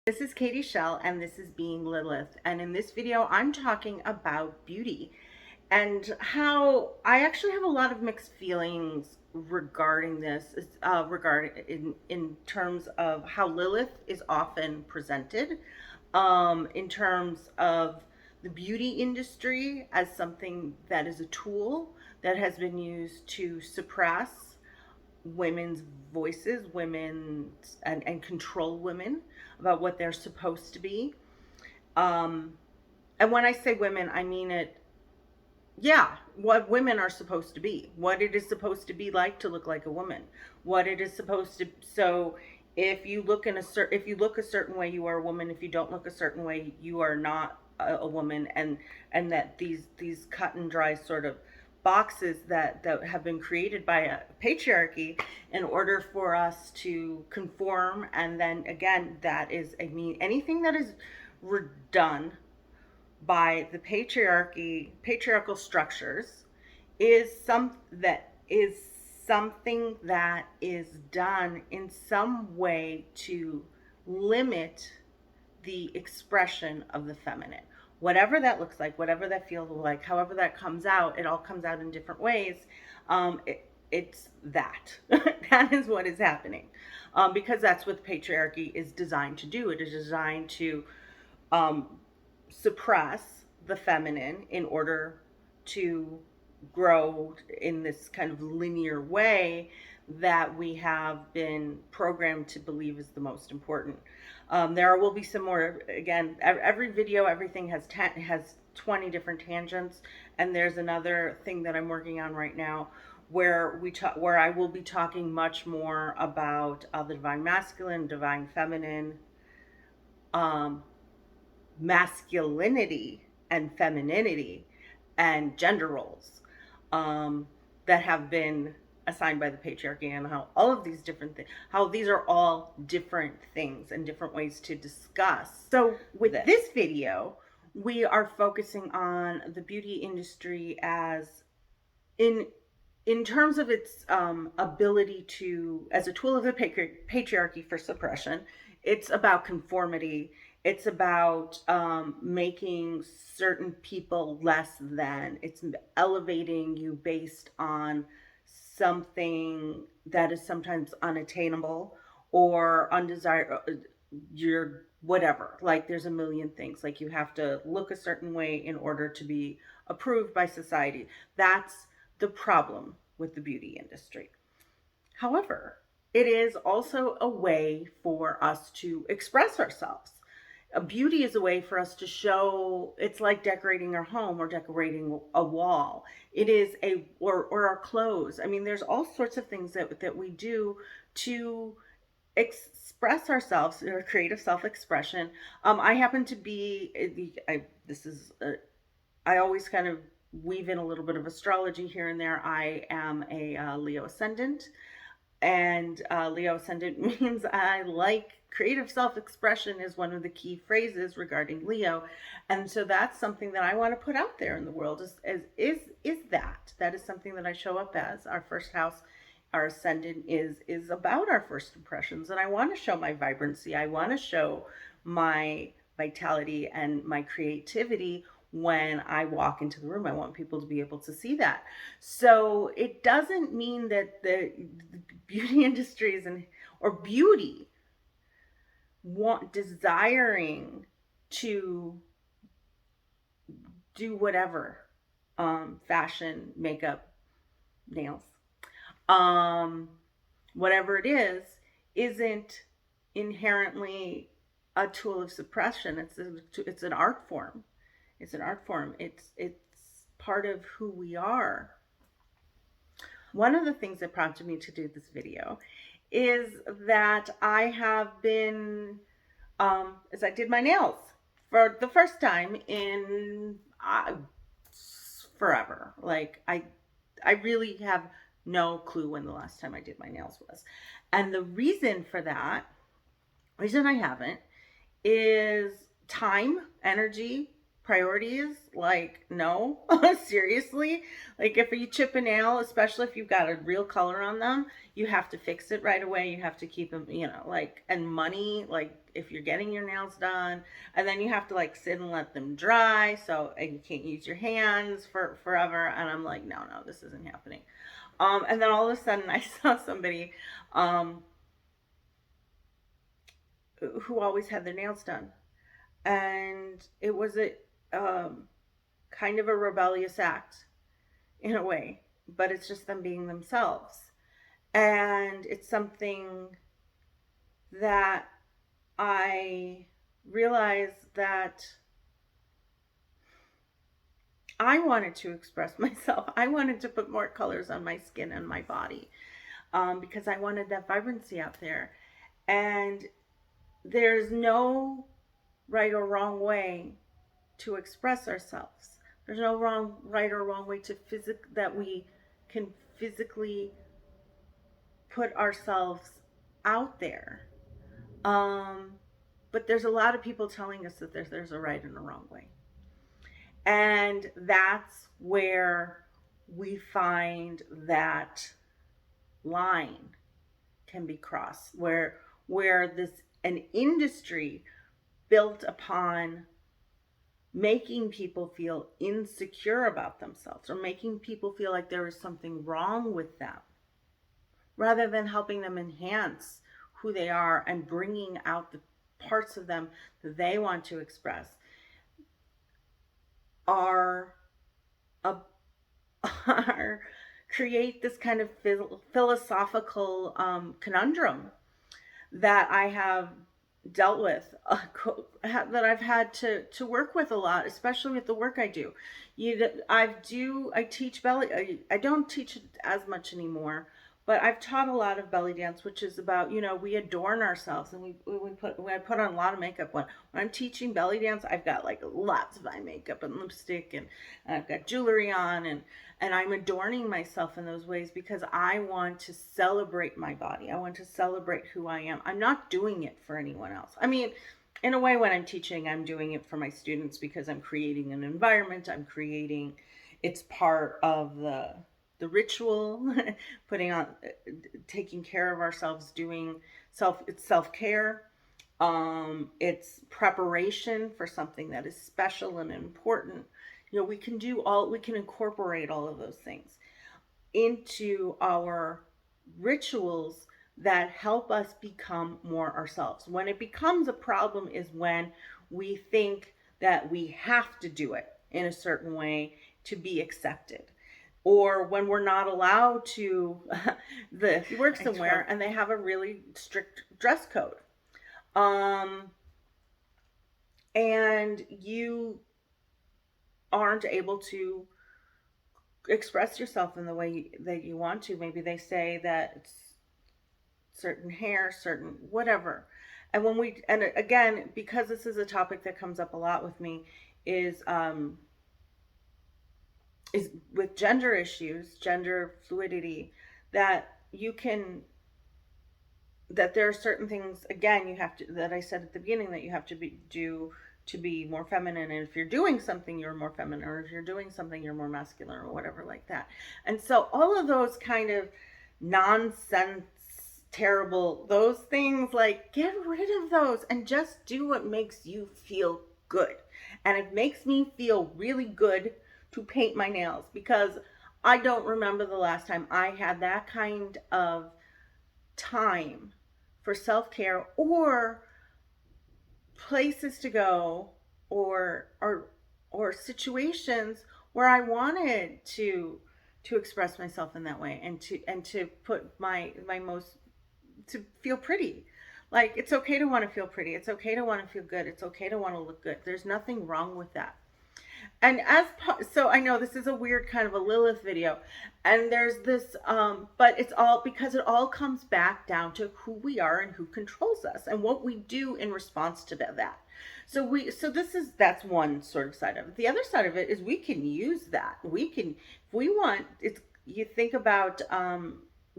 This is Katie Shell and this is Being Lilith, and in this video I'm talking about beauty and how I actually have a lot of mixed feelings regarding this, regarding in terms of how Lilith is often presented, in terms of the beauty industry as something that is a tool that has been used to suppress women's voices, and control women about what they're supposed to be. Um, and when I say women, I mean it, yeah, what women are supposed to be, what it is supposed to be like to look like a woman, what it is supposed to. So if you look if you look a certain way, you are a woman. If you don't look a certain way, you are not a woman. And that these cut and dry sort of boxes that have been created by a patriarchy in order for us to conform. And then again, that is, I mean, anything that is done by the patriarchal structures is something that is done in some way to limit the expression of the feminine, whatever that looks like, whatever that feels like, however that comes out. It all comes out in different ways. It's that that is what is happening, because that's what patriarchy is designed to do. It is designed to um, suppress the feminine in order to grow in this kind of linear way that we have been programmed to believe is the most important. There will be some more. Again, every video, everything has 20 different tangents, and there's another thing that I'm working on right now where I will be talking much more about the divine masculine, divine feminine, um, masculinity and femininity and gender roles, that have been assigned by the patriarchy, and how all of these different things, how these are all different things and different ways to discuss. So with this video, we are focusing on the beauty industry as in terms of its ability to, as a tool of the patriarchy for suppression. It's about conformity. It's about making certain people less than. It's elevating you based on something that is sometimes unattainable or undesirable. You're whatever. Like, there's a million things. Like, you have to look a certain way in order to be approved by society. That's the problem with the beauty industry. However, it is also a way for us to express ourselves. Beauty is a way for us to show. It's like decorating our home or decorating a wall. It is or our clothes. I mean, there's all sorts of things that we do to express ourselves, or creative self-expression. I happen to be, I always kind of weave in a little bit of astrology here and there. I am a Leo ascendant, and Leo ascendant means I like creative self-expression is one of the key phrases regarding Leo. And so that's something that I want to put out there in the world, is that is something that I show up as. Our first house, our ascendant, is about our first impressions, and I want to show my vibrancy. I want to show my vitality and my creativity when I walk into the room. I want people to be able to see that. So it doesn't mean that the beauty industries or beauty desiring to do whatever, fashion, makeup, nails, whatever it is, isn't inherently a tool of suppression. It's an art form. It's an art form. It's part of who we are. One of the things that prompted me to do this video is that I have been, as I did my nails for the first time in forever. Like, I really have no clue when the last time I did my nails was. And the reason I haven't, is time, energy, priorities. Like, no. Seriously. Like, if you chip a nail, especially if you've got a real color on them, you have to fix it right away. You have to keep them, like, and money, like, if you're getting your nails done, and then you have to like sit and let them dry, so and you can't use your hands for forever. And I'm like, no, no, this isn't happening. And then all of a sudden, I saw somebody um, who always had their nails done, and it was a kind of a rebellious act in a way, but it's just them being themselves, and it's something that I realized that I wanted to express myself. I wanted to put more colors on my skin and my body, because I wanted that vibrancy out there. And there's no right or wrong way to express ourselves. There's no right or wrong way to that we can physically put ourselves out there. Um, but there's a lot of people telling us that there's a right and a wrong way. And that's where we find that line can be crossed, where this an industry built upon making people feel insecure about themselves, or making people feel like there is something wrong with them, rather than helping them enhance who they are and bringing out the parts of them that they want to express, are a, are create this kind of philosophical conundrum that I have dealt with, that I've had to work with a lot, especially with the work I do. I teach belly. I don't teach it as much anymore, but I've taught a lot of belly dance, which is about, we adorn ourselves, and I put on a lot of makeup. When I'm teaching belly dance, I've got like lots of eye makeup and lipstick, and I've got jewelry on, and I'm adorning myself in those ways because I want to celebrate my body. I want to celebrate who I am. I'm not doing it for anyone else. I mean, in a way, when I'm teaching, I'm doing it for my students because I'm creating an environment. It's part of the ritual, putting on, taking care of ourselves, doing it's self-care. It's preparation for something that is special and important. We can incorporate all of those things into our rituals that help us become more ourselves. When it becomes a problem is when we think that we have to do it in a certain way to be accepted, or when we're not allowed to work somewhere and they have a really strict dress code, and you aren't able to express yourself in the way that you want to. Maybe they say that it's certain hair, certain whatever. And again, because this is a topic that comes up a lot with me, is with gender issues, gender fluidity, that there are certain things, again, that I said at the beginning, that you have to do to be more feminine. And if you're doing something, you're more feminine, or if you're doing something, you're more masculine, or whatever like that. And so all of those kind of nonsense, terrible, those things, like, get rid of those and just do what makes you feel good. And it makes me feel really good to paint my nails, because I don't remember the last time I had that kind of time for self-care, or places to go, or situations where I wanted to express myself in that way, and to put my most, to feel pretty. Like, it's okay to want to feel pretty. It's okay to want to feel good. It's okay to want to look good. There's nothing wrong with that. And so I know this is a weird kind of a Lilith video, and there's this, but it's all because it all comes back down to who we are and who controls us and what we do in response to that. So that's one sort of side of it. The other side of it is we can use that. We can, if we want, you think about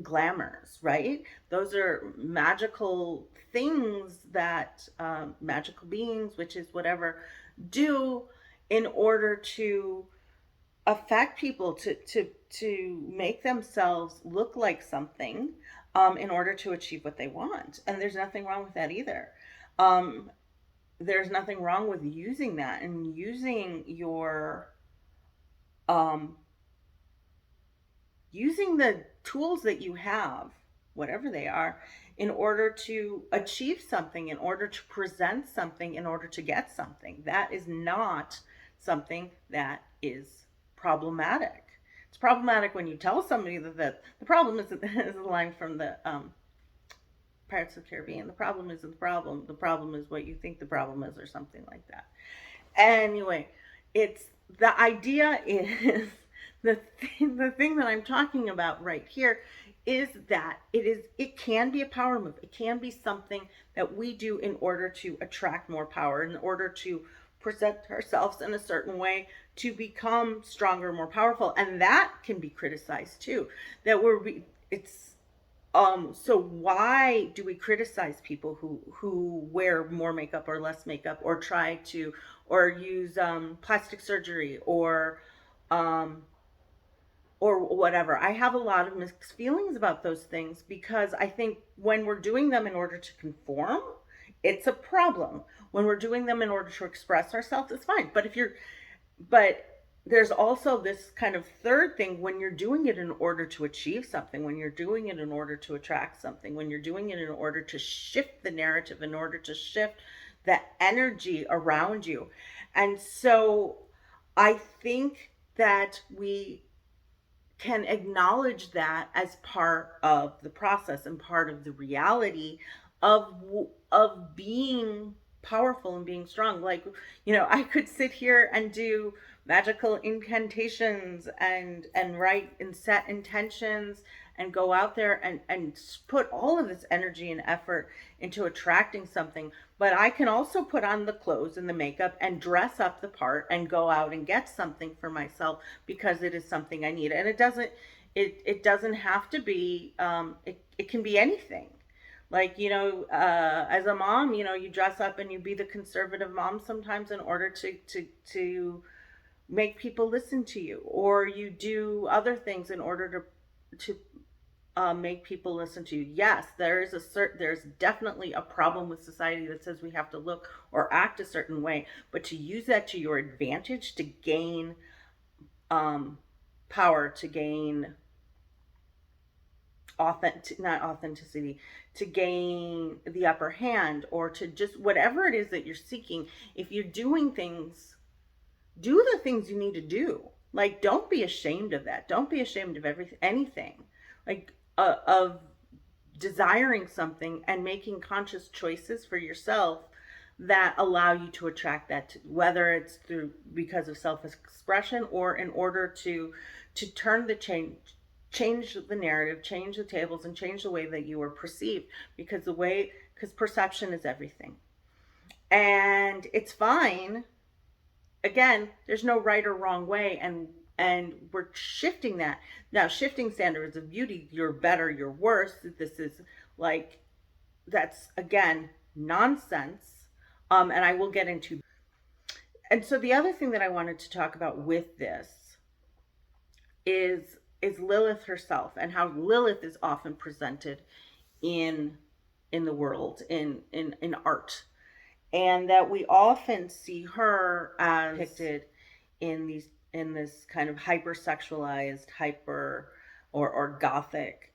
glamours, right? Those are magical things that magical beings, witches, whatever, do in order to affect people, to make themselves look like something, in order to achieve what they want. And there's nothing wrong with that either. um, there's nothing wrong with using that and using your um, using the tools that you have, whatever they are, in order to achieve something, in order to present something, in order to get something. That is not something that is problematic. It's problematic when you tell somebody that the problem is a line from the Pirates of the Caribbean. The problem isn't the problem. The problem is what you think the problem is, or something like that. Anyway, it's the idea is the thing that I'm talking about right here is that it can be a power move. It can be something that we do in order to attract more power, in order to present ourselves in a certain way to become stronger, more powerful, and that can be criticized too. That it's so why do we criticize people who wear more makeup or less makeup, or try to, or use plastic surgery, um or whatever? I have a lot of mixed feelings about those things, because I think when we're doing them in order to conform, it's a problem. When we're doing them in order to express ourselves, it's fine. But there's also this kind of third thing: when you're doing it in order to achieve something, when you're doing it in order to attract something, when you're doing it in order to shift the narrative, in order to shift the energy around you. And so I think that we can acknowledge that as part of the process and part of the reality of being powerful and being strong. Like, I could sit here and do magical incantations and write and set intentions and go out there and put all of this energy and effort into attracting something. But I can also put on the clothes and the makeup and dress up the part and go out and get something for myself, because it is something I need. And it doesn't have to be, it can be anything. Like, as a mom, you dress up and you be the conservative mom sometimes in order to make people listen to you, or you do other things in order to make people listen to you. Yes, there's definitely a problem with society that says we have to look or act a certain way, but to use that to your advantage, to gain power, to gain not authenticity, to gain the upper hand, or to just whatever it is that you're seeking. If you're doing things, do the things you need to do. Like, don't be ashamed of that. Don't be ashamed of anything. Like, of desiring something and making conscious choices for yourself that allow you to attract that, whether it's through because of self-expression, or in order to turn the change the narrative, change the tables, and change the way that you are perceived. Because perception is everything. And it's fine. Again, there's no right or wrong way, and we're shifting that now. Shifting standards of beauty: you're better, you're worse. This is like, that's again nonsense. And I will get into. And so the other thing that I wanted to talk about with this is Lilith herself, and how Lilith is often presented in the world, in art, and that we often see her as depicted in this kind of hypersexualized, hyper or gothic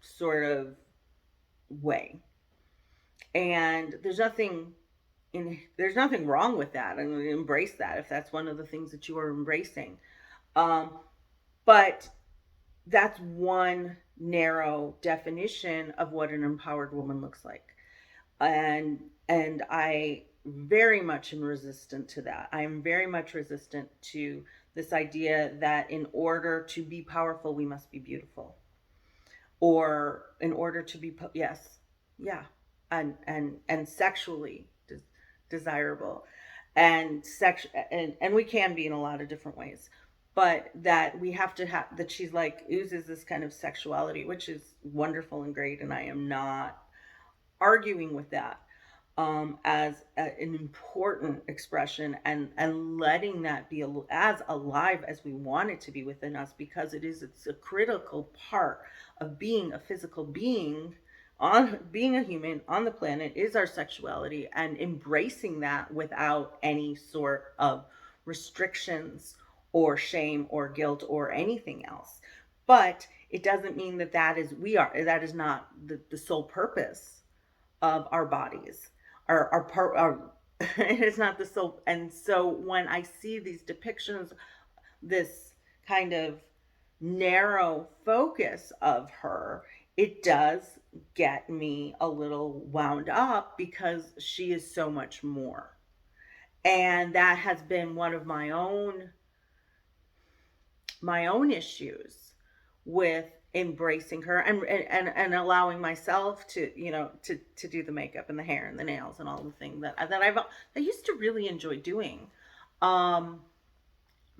sort of way. And there's nothing wrong with that, and embrace that if that's one of the things that you are embracing. But that's one narrow definition of what an empowered woman looks like. And I very much am resistant to that. I am very much resistant to this idea that in order to be powerful, we must be beautiful, or in order to be yes, yeah, and sexually desirable, and we can be in a lot of different ways. But that we have to have that, she's like oozes this kind of sexuality, which is wonderful and great, and I am not arguing with that, an important expression, and letting that be as alive as we want it to be within us, because it's a critical part of being a physical being on being a human on the planet is our sexuality, and embracing that without any sort of restrictions or shame or guilt or anything else. But it doesn't mean that that is not the sole purpose of our bodies. Our it is not the sole. And so when I see these depictions, this kind of narrow focus of her, it does get me a little wound up because she is so much more. And that has been one of my own issues with embracing her, and allowing myself to, to do the makeup and the hair and the nails and all the things that I used to really enjoy doing. Um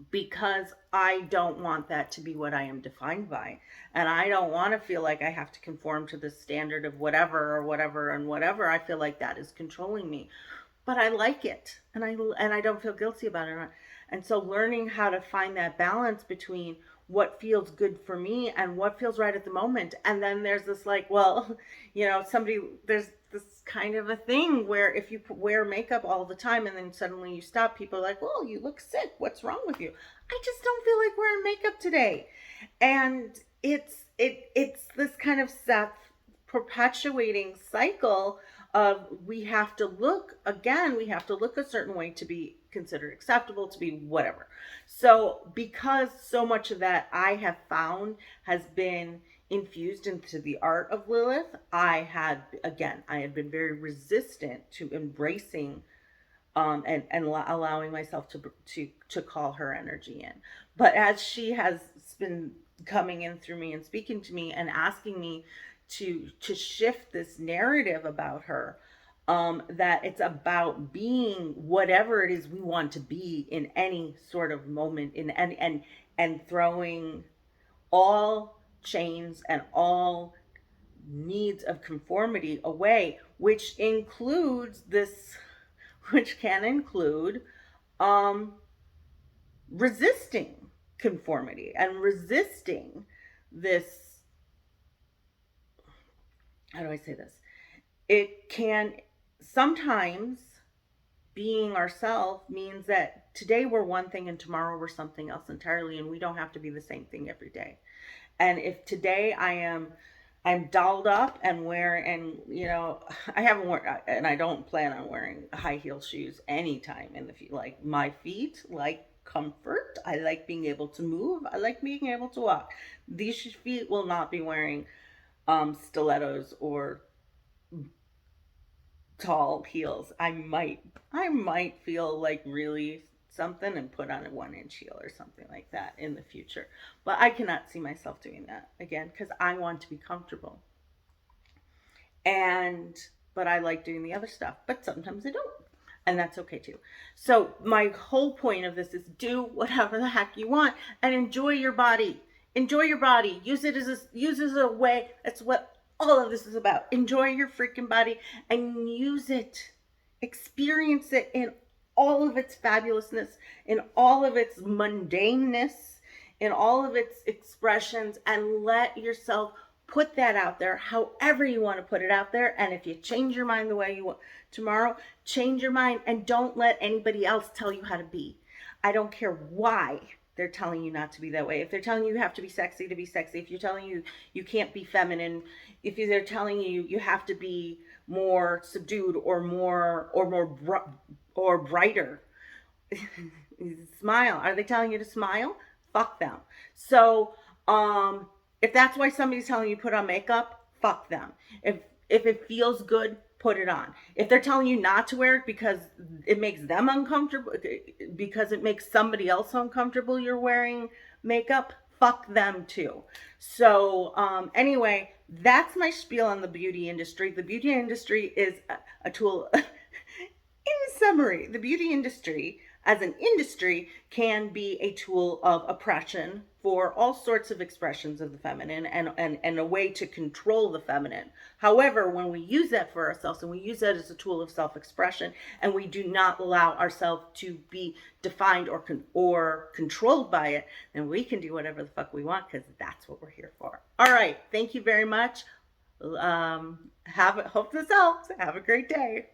because I don't want that to be what I am defined by. And I don't want to feel like I have to conform to the standard of whatever or whatever and whatever. I feel like that is controlling me. But I like it, and I don't feel guilty about it. And so learning how to find that balance between what feels good for me and what feels right at the moment. And then there's this, like, well, there's this kind of a thing where if you wear makeup all the time and then suddenly you stop, people are like, well, you look sick, what's wrong with you? I just don't feel like wearing makeup today. And it's this kind of self perpetuating cycle of, we have to look a certain way to be considered acceptable, to be whatever. So because so much of that, I have found, has been infused into the art of Lilith, I had been very resistant to embracing, and allowing myself to call her energy in. But as she has been coming in through me and speaking to me and asking me to shift this narrative about her, that it's about being whatever it is we want to be in any sort of moment, and throwing all chains and all needs of conformity away, which can include, um, resisting conformity and resisting this. How do I say this? It can sometimes, being ourselves means that today we're one thing and tomorrow we're something else entirely, and we don't have to be the same thing every day. And if today I'm dolled up and I haven't worn, and I don't plan on wearing high heel shoes anytime in the future. Like, my feet like comfort. I like being able to move. I like being able to walk. These feet will not be wearing stilettos or tall heels. I might feel like really something and put on a 1 inch heel or something like that in the future. But I cannot see myself doing that again because I want to be comfortable. And but I like doing the other stuff, but sometimes I don't. And that's okay too. So my whole point of this is, do whatever the heck you want and enjoy your body. Enjoy your body. Use it as a way. That's what all of this is about. Enjoy your freaking body and use it. Experience it in all of its fabulousness, in all of its mundaneness, in all of its expressions, and let yourself put that out there however you want to put it out there. And if you change your mind the way you want tomorrow, change your mind, and don't let anybody else tell you how to be. I don't care why they're telling you not to be that way. If they're telling you have to be sexy to be sexy, if you're telling you you can't be feminine, if they're telling you you have to be more subdued or more brighter, smile. Are they telling you to smile? Fuck them. So, if that's why somebody's telling you put on makeup, fuck them. If it feels good, put it on. If they're telling you not to wear it because it makes them uncomfortable, because it makes somebody else uncomfortable, you're wearing makeup, fuck them too. So, anyway, that's my spiel on the beauty industry. The beauty industry is a tool. In summary, the beauty industry as an industry can be a tool of oppression for all sorts of expressions of the feminine, and a way to control the feminine. However, when we use that for ourselves and we use that as a tool of self-expression, and we do not allow ourselves to be defined or controlled by it, then we can do whatever the fuck we want, because that's what we're here for. All right. Thank you very much. Hope this helps. Have a great day.